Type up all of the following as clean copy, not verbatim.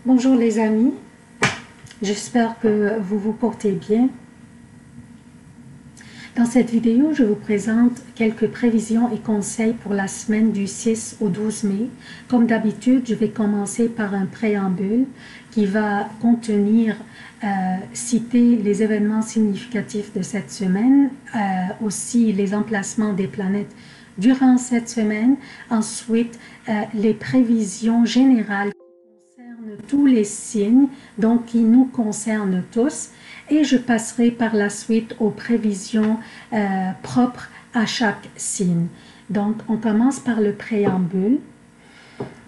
Bonjour les amis, j'espère que vous vous portez bien. Dans cette vidéo, je vous présente quelques prévisions et conseils pour la semaine du 6 au 12 mai. Comme d'habitude, je vais commencer par un préambule qui va contenir, citer les événements significatifs de cette semaine, aussi les emplacements des planètes durant cette semaine. Ensuite, les prévisions générales tous les signes, donc qui nous concernent tous, et je passerai par la suite aux prévisions propres à chaque signe. Donc, on commence par le préambule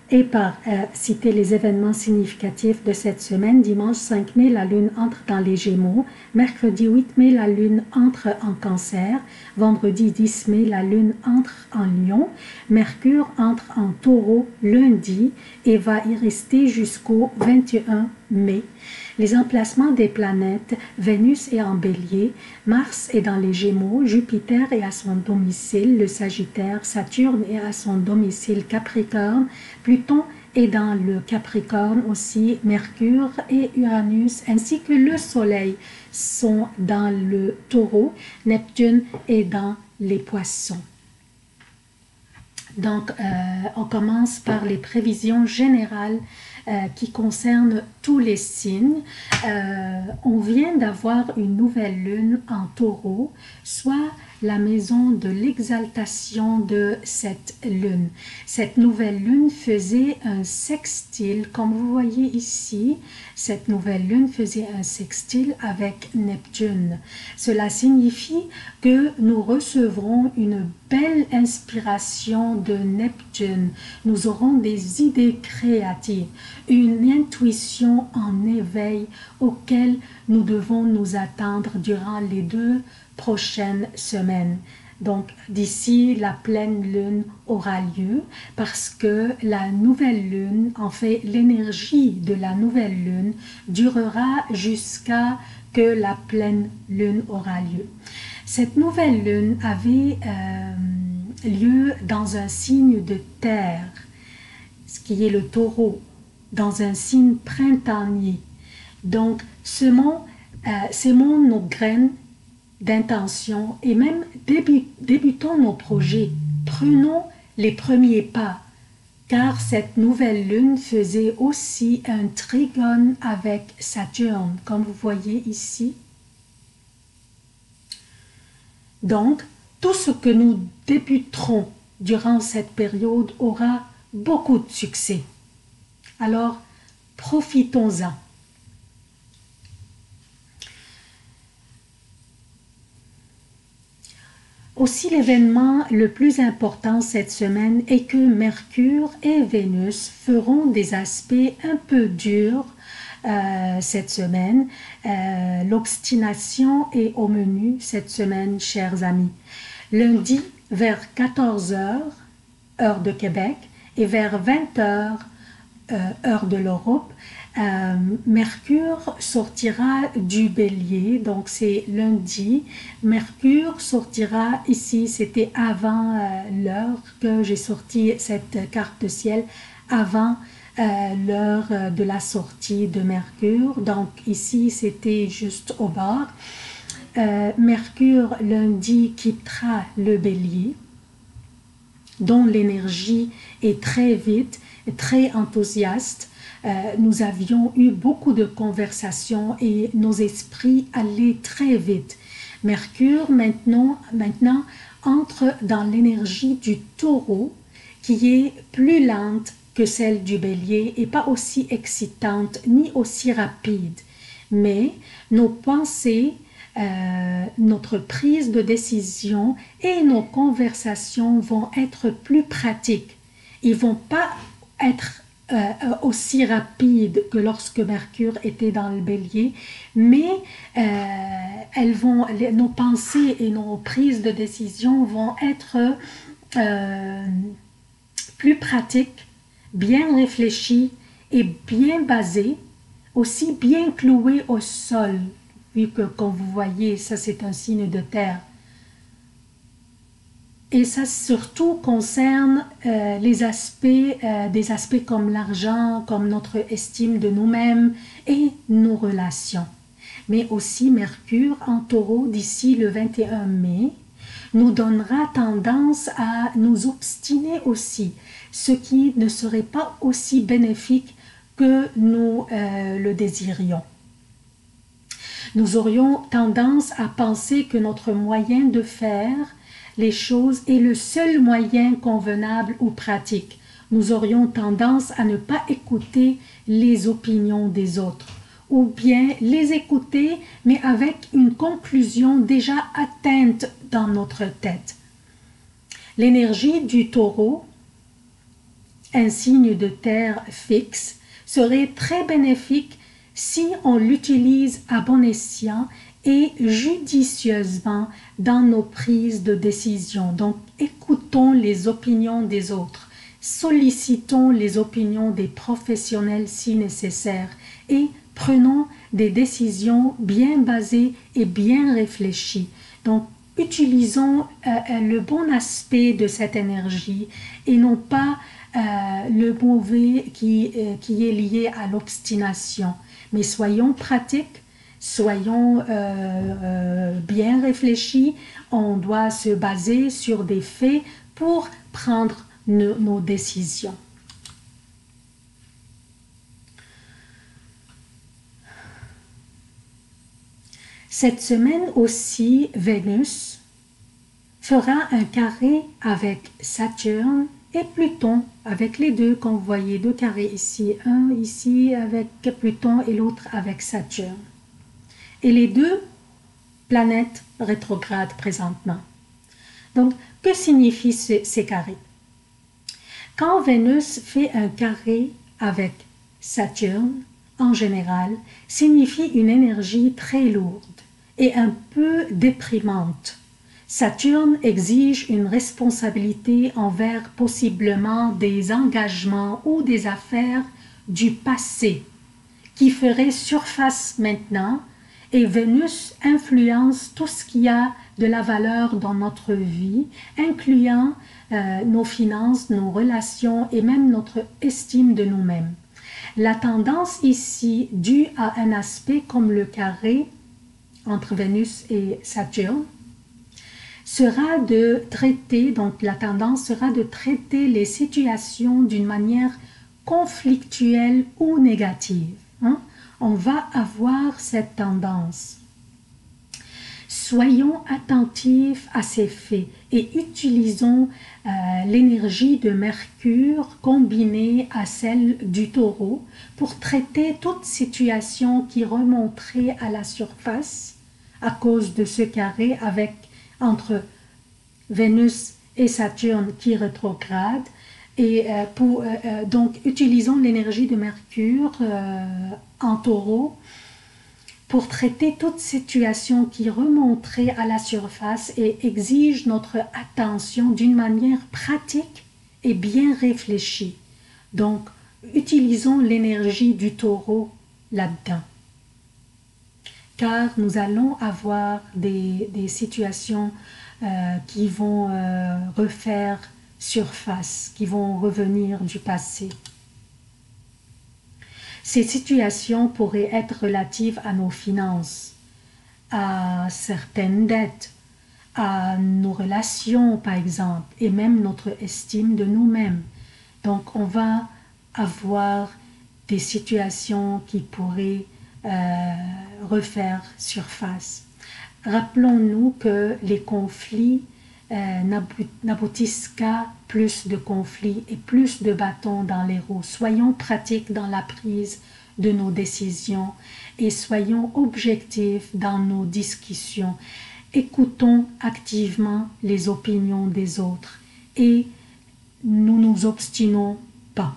et par citer les événements significatifs de cette semaine. Dimanche 5 mai, la Lune entre dans les Gémeaux. Mercredi 8 mai, la Lune entre en Cancer. Vendredi 10 mai, la Lune entre en Lion. Mercure entre en Taureau lundi et va y rester jusqu'au 21 mai. Les emplacements des planètes, Vénus est en Bélier, Mars est dans les Gémeaux, Jupiter est à son domicile, le Sagittaire, Saturne est à son domicile Capricorne, Pluton est dans le Capricorne aussi, Mercure et Uranus ainsi que le Soleil sont dans le Taureau, Neptune est dans les Poissons. Donc, on commence par les prévisions générales qui concernent tous les signes. On vient d'avoir une nouvelle lune en Taureau, soit la maison de l'exaltation de cette lune. Cette nouvelle lune faisait un sextile, comme vous voyez ici, cette nouvelle lune faisait un sextile avec Neptune. Cela signifie que nous recevrons une belle inspiration de Neptune. Nous aurons des idées créatives, une intuition en éveil auquel nous devons nous attendre durant les 2 prochaines semaines. Donc d'ici la pleine lune aura lieu parce que la nouvelle lune, en fait l'énergie de la nouvelle lune durera jusqu'à que la pleine lune aura lieu. Cette nouvelle lune avait lieu dans un signe de terre, ce qui est le Taureau, dans un signe printanier. Donc semons nos graines d'intention et même débutons nos projets, prenons les premiers pas, car cette nouvelle lune faisait aussi un trigone avec Saturne, comme vous voyez ici. Donc, tout ce que nous débuterons durant cette période aura beaucoup de succès. Alors, profitons-en. Aussi, l'événement le plus important cette semaine est que Mercure et Vénus feront des aspects un peu durs cette semaine. L'obstination est au menu cette semaine, chers amis. Lundi, vers 14 h, heure de Québec, et vers 20 h, heure de l'Europe, Mercure sortira du Bélier, donc c'est lundi. Mercure sortira ici, c'était avant l'heure que j'ai sorti cette carte de ciel, avant l'heure de la sortie de Mercure. Donc ici, c'était juste au bord. Mercure lundi quittera le Bélier, dont l'énergie est très vite, très enthousiaste. Nous avions eu beaucoup de conversations et nos esprits allaient très vite. Mercure maintenant entre dans l'énergie du Taureau qui est plus lente que celle du Bélier et pas aussi excitante ni aussi rapide. Mais nos pensées, notre prise de décision et nos conversations vont être plus pratiques. Ils vont pas être aussi rapides que lorsque Mercure était dans le Bélier, mais nos pensées et nos prises de décision vont être plus pratiques, bien réfléchies et bien basées, aussi bien clouées au sol, vu que, comme vous voyez, ça c'est un signe de terre. Et ça surtout concerne des aspects comme l'argent, comme notre estime de nous-mêmes et nos relations. Mais aussi Mercure en Taureau d'ici le 21 mai nous donnera tendance à nous obstiner aussi, ce qui ne serait pas aussi bénéfique que nous le désirions. Nous aurions tendance à penser que notre moyen de faire les choses est le seul moyen convenable ou pratique. Nous aurions tendance à ne pas écouter les opinions des autres, ou bien les écouter, mais avec une conclusion déjà atteinte dans notre tête. L'énergie du Taureau, un signe de terre fixe, serait très bénéfique si on l'utilise à bon escient et judicieusement dans nos prises de décision. Donc, écoutons les opinions des autres, sollicitons les opinions des professionnels si nécessaire et prenons des décisions bien basées et bien réfléchies. Donc, utilisons le bon aspect de cette énergie et non pas le mauvais qui est lié à l'obstination. Mais soyons pratiques, soyons bien réfléchis, on doit se baser sur des faits pour prendre nos décisions. Cette semaine aussi, Vénus fera un carré avec Saturne et Pluton, avec les deux, quand vous voyez deux carrés ici, un ici avec Pluton et l'autre avec Saturne. Et les deux planètes rétrogrades présentement. Donc, que signifient ces carrés? Quand Vénus fait un carré avec Saturne, en général, signifie une énergie très lourde et un peu déprimante. Saturne exige une responsabilité envers possiblement des engagements ou des affaires du passé qui feraient surface maintenant, et Vénus influence tout ce qui a de la valeur dans notre vie, incluant nos finances, nos relations et même notre estime de nous-mêmes. La tendance ici, due à un aspect comme le carré entre Vénus et Saturne, sera de traiter, donc la tendance sera de traiter les situations d'une manière conflictuelle ou négative. On va avoir cette tendance. Soyons attentifs à ces faits et utilisons l'énergie de Mercure combinée à celle du Taureau pour traiter toute situation qui remonterait à la surface à cause de ce carré entre Vénus et Saturne qui rétrograde. Et donc, utilisons l'énergie de Mercure en Taureau pour traiter toute situation qui remonterait à la surface et exige notre attention d'une manière pratique et bien réfléchie. Donc, utilisons l'énergie du Taureau là-dedans. Car nous allons avoir des situations qui vont refaire surface, qui vont revenir du passé. Ces situations pourraient être relatives à nos finances, à certaines dettes, à nos relations par exemple, et même notre estime de nous-mêmes. Donc on va avoir des situations qui pourraient refaire surface. Rappelons-nous que les conflits n'aboutissent qu'à plus de conflits et plus de bâtons dans les roues. Soyons pratiques dans la prise de nos décisions et soyons objectifs dans nos discussions. Écoutons activement les opinions des autres et nous nous obstinons pas.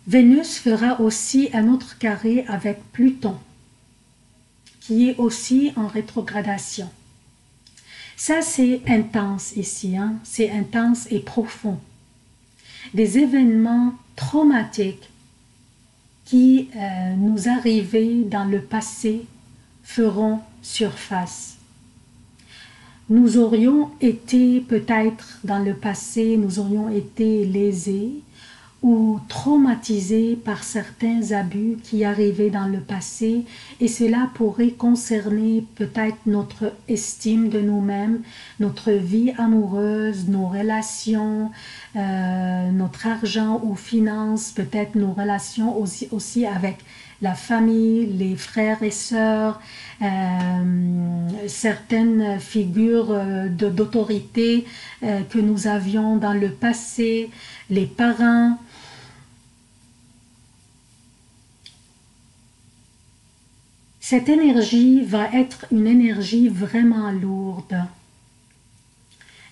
Vénus fera aussi un autre carré avec Pluton, qui est aussi en rétrogradation. Ça, c'est intense ici, c'est intense et profond. Des événements traumatiques qui nous arrivaient dans le passé feront surface. Nous aurions été peut-être dans le passé, nous aurions été lésés ou traumatisés par certains abus qui arrivaient dans le passé, et cela pourrait concerner peut-être notre estime de nous-mêmes, notre vie amoureuse, nos relations, notre argent ou finances, peut-être nos relations aussi avec la famille, les frères et sœurs, certaines figures d'autorité que nous avions dans le passé, les parents. Cette énergie va être une énergie vraiment lourde,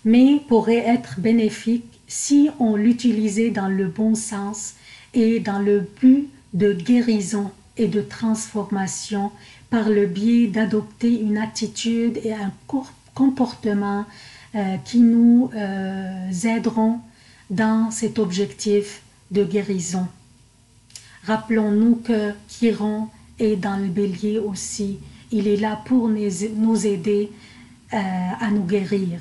mais pourrait être bénéfique si on l'utilisait dans le bon sens et dans le but de guérison et de transformation par le biais d'adopter une attitude et un comportement qui nous aideront dans cet objectif de guérison. Rappelons-nous que Chiron est dans le bélier aussi. Il est là pour nous aider à nous guérir.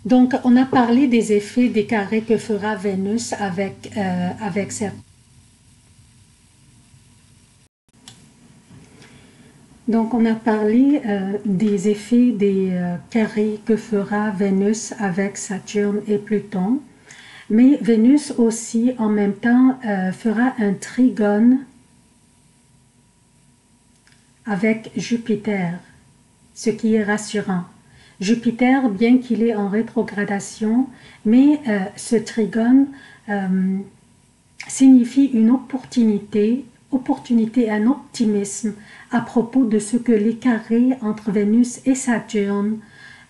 Donc, on a parlé des effets des carrés que fera Vénus avec cette... Donc, on a parlé des effets des carrés que fera Vénus avec Saturne et Pluton. Mais Vénus aussi, en même temps, fera un trigone avec Jupiter, ce qui est rassurant. Jupiter, bien qu'il est en rétrogradation, mais ce trigone signifie une opportunité, un optimisme à propos de ce que les carrés entre Vénus et Saturne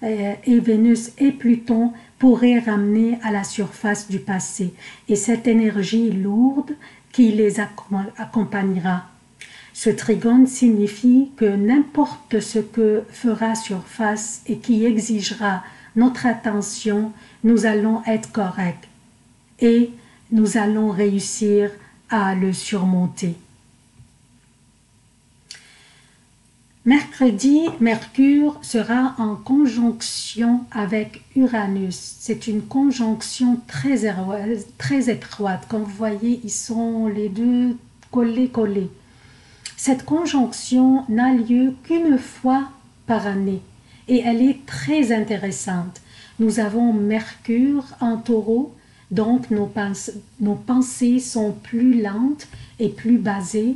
et Vénus et Pluton pourraient ramener à la surface du passé, et cette énergie lourde qui les accompagnera. Ce trigone signifie que n'importe ce que fera surface et qui exigera notre attention, nous allons être corrects et nous allons réussir à le surmonter. Mercredi, Mercure sera en conjonction avec Uranus. C'est une conjonction très étroite. Comme vous voyez, ils sont les deux collés. Cette conjonction n'a lieu qu'une fois par année et elle est très intéressante. Nous avons Mercure en Taureau, donc nos pensées sont plus lentes et plus basées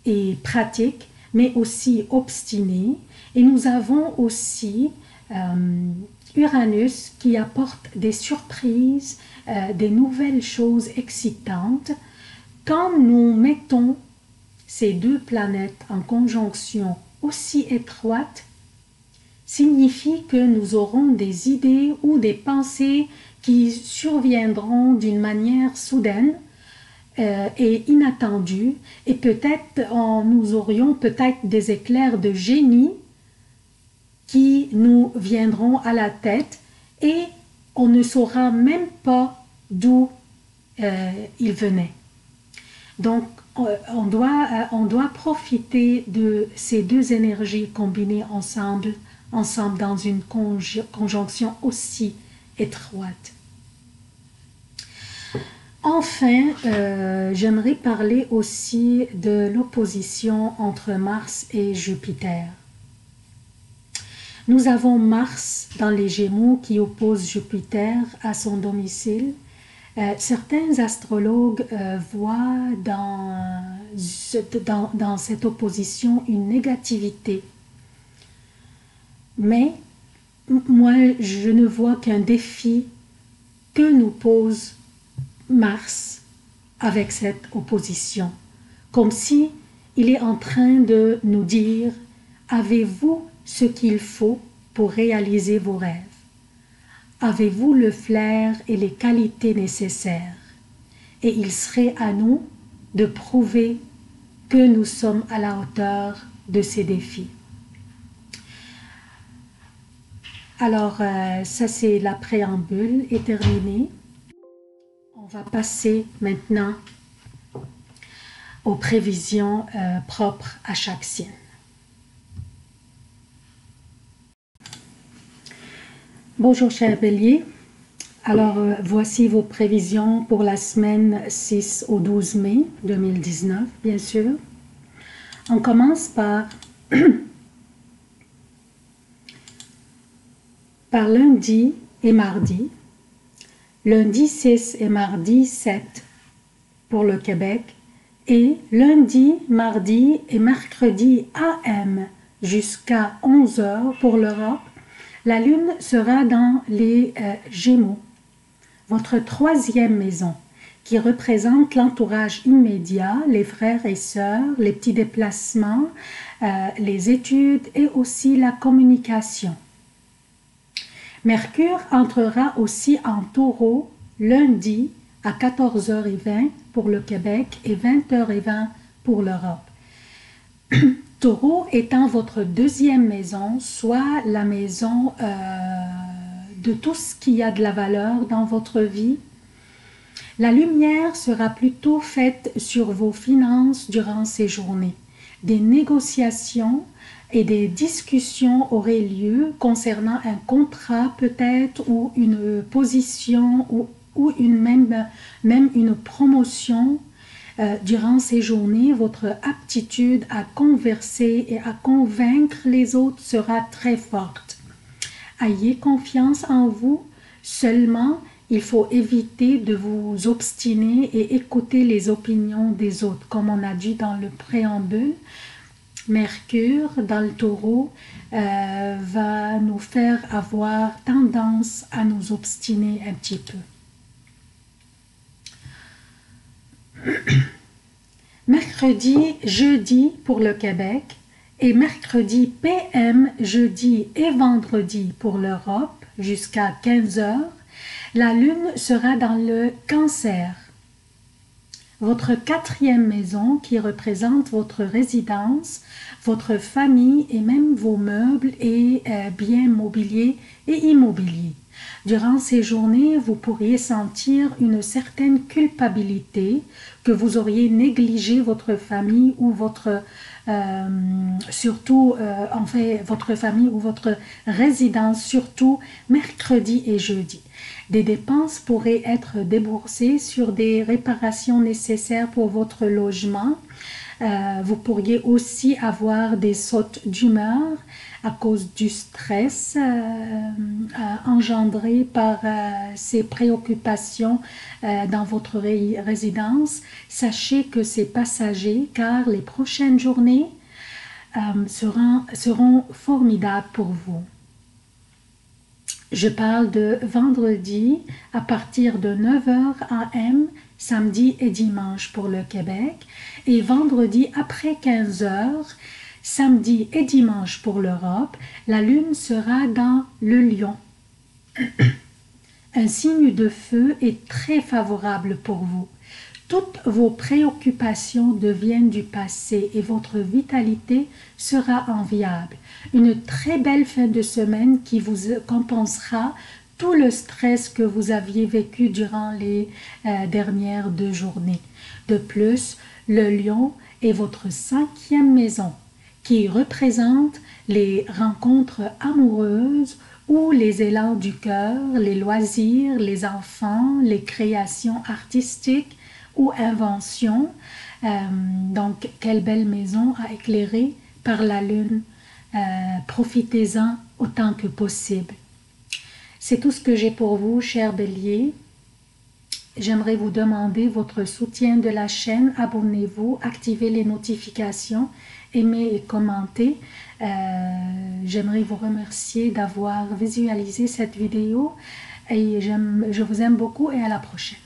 et pratiques, mais aussi obstinée. Et nous avons aussi Uranus qui apporte des surprises, des nouvelles choses excitantes. Quand nous mettons ces deux planètes en conjonction aussi étroite, signifie que nous aurons des idées ou des pensées qui surviendront d'une manière soudaine et inattendue, et peut-être nous aurions peut-être des éclairs de génie qui nous viendront à la tête et on ne saura même pas d'où ils venaient. Donc on doit profiter de ces deux énergies combinées ensemble dans une conjonction aussi étroite. Enfin, j'aimerais parler aussi de l'opposition entre Mars et Jupiter. Nous avons Mars dans les Gémeaux qui oppose Jupiter à son domicile. Certains astrologues voient dans cette opposition une négativité. Mais moi, je ne vois qu'un défi que nous pose Mars avec cette opposition, comme si il est en train de nous dire: avez-vous ce qu'il faut pour réaliser vos rêves? Avez-vous le flair et les qualités nécessaires? Et il serait à nous de prouver que nous sommes à la hauteur de ces défis. Alors, ça c'est la préambule est terminée. On va passer maintenant aux prévisions propres à chaque signe. Bonjour chers béliers, alors voici vos prévisions pour la semaine 6 au 12 mai 2019, bien sûr. On commence par lundi et mardi. Lundi 6 et mardi 7 pour le Québec et lundi, mardi et mercredi AM jusqu'à 11 h pour l'Europe. La lune sera dans les Gémeaux, votre troisième maison, qui représente l'entourage immédiat, les frères et sœurs, les petits déplacements, les études et aussi la communication. Mercure entrera aussi en Taureau lundi à 14h20 pour le Québec et 20h20 pour l'Europe. Taureau étant votre deuxième maison, soit la maison de tout ce qui a de la valeur dans votre vie. La lumière sera plutôt faite sur vos finances durant ces journées. Des négociations et des discussions auraient lieu concernant un contrat peut-être ou une position ou même une promotion. Durant ces journées, votre aptitude à converser et à convaincre les autres sera très forte. Ayez confiance en vous, seulement il faut éviter de vous obstiner et écouter les opinions des autres. Comme on a dit dans le préambule, Mercure dans le Taureau va nous faire avoir tendance à nous obstiner un petit peu. Mercredi, jeudi pour le Québec et mercredi PM, jeudi et vendredi pour l'Europe jusqu'à 15 h. La lune sera dans le Cancer, votre quatrième maison qui représente votre résidence, votre famille et même vos meubles et biens mobiliers et immobiliers. Durant ces journées, vous pourriez sentir une certaine culpabilité que vous auriez négligé votre famille ou votre votre famille ou votre résidence, surtout mercredi et jeudi. Des dépenses pourraient être déboursées sur des réparations nécessaires pour votre logement. Vous pourriez aussi avoir des sautes d'humeur à cause du stress engendré par ces préoccupations dans votre résidence. Sachez que c'est passager car les prochaines journées seront formidables pour vous. Je parle de vendredi à partir de 9 h AM, samedi et dimanche pour le Québec, et vendredi après 15 h, samedi et dimanche pour l'Europe. La lune sera dans le Lion. Un signe de feu est très favorable pour vous. Toutes vos préoccupations deviennent du passé et votre vitalité sera enviable. Une très belle fin de semaine qui vous compensera tout le stress que vous aviez vécu durant les dernières 2 journées. De plus, le Lion est votre 5e maison qui représente les rencontres amoureuses ou les élans du cœur, les loisirs, les enfants, les créations artistiques ou inventions. Donc, quelle belle maison à éclairer par la lune. Profitez-en autant que possible. C'est tout ce que j'ai pour vous, chers béliers. J'aimerais vous demander votre soutien de la chaîne. Abonnez-vous, activez les notifications, aimez et commentez. J'aimerais vous remercier d'avoir visualisé cette vidéo et je vous aime beaucoup et à la prochaine.